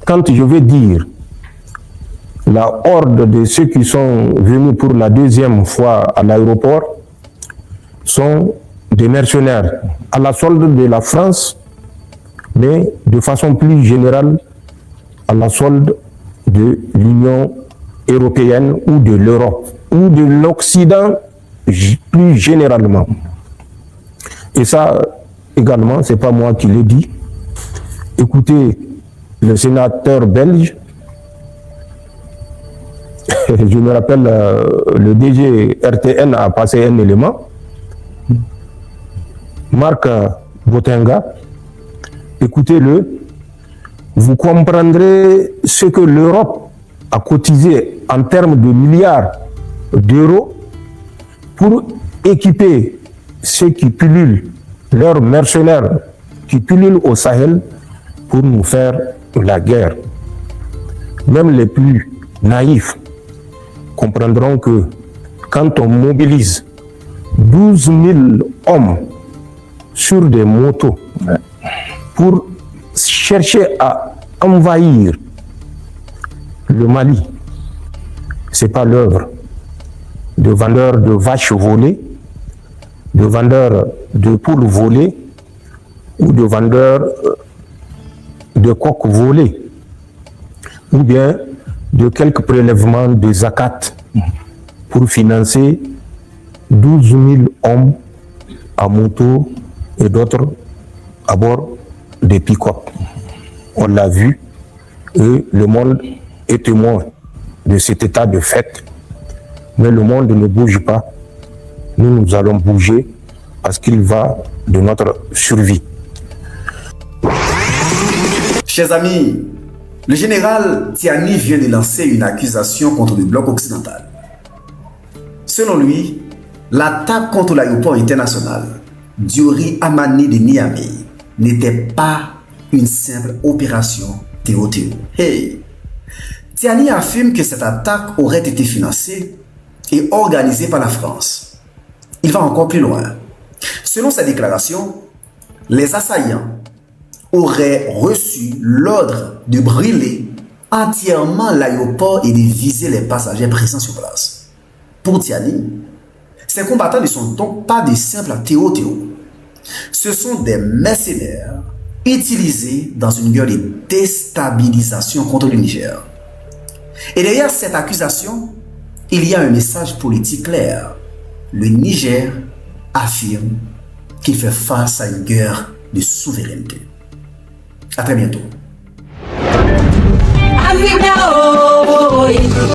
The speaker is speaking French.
quand je vais dire la horde de ceux qui sont venus pour la deuxième fois à l'aéroport sont des mercenaires à la solde de la France, mais de façon plus générale à la solde de l'Union européenne ou de l'Europe ou de l'Occident plus généralement. Et ça également, c'est pas moi qui l'ai dit. Écoutez, le sénateur belge, je me rappelle, le DG RTN a passé un élément, Marc Botenga, écoutez-le, vous comprendrez ce que l'Europe a cotisé en termes de milliards d'euros pour équiper ceux qui pullulent, leurs mercenaires qui pullulent au Sahel pour nous faire la guerre. Même les plus naïfs comprendront que quand on mobilise 12 000 hommes sur des motos pour chercher à envahir le Mali, ce n'est pas l'œuvre de vendeurs de vaches volées, de vendeurs de poules volées ou de vendeurs de coqs volés, ou bien de quelques prélèvements de zakat pour financer 12 000 hommes à moto et d'autres à bord des pick-up. On l'a vu et le monde est témoin de cet état de fait. Mais le monde ne bouge pas. Nous allons bouger parce qu'il va de notre survie. Chers amis, le général Tiani vient de lancer une accusation contre le bloc occidental. Selon lui, l'attaque contre l'aéroport international Diori Amani de Niamey n'était pas une simple opération Théo-Théo. Hey! Tiani affirme que cette attaque aurait été financée et organisée par la France. Il va encore plus loin. Selon sa déclaration, les assaillants auraient reçu l'ordre de brûler entièrement l'aéroport et de viser les passagers présents sur place. Pour Tiani, ces combattants ne sont donc pas des simples Théo-Théo. Ce sont des mercenaires utilisés dans une guerre de déstabilisation contre le Niger. Et derrière cette accusation, il y a un message politique clair. Le Niger affirme qu'il fait face à une guerre de souveraineté. À très bientôt.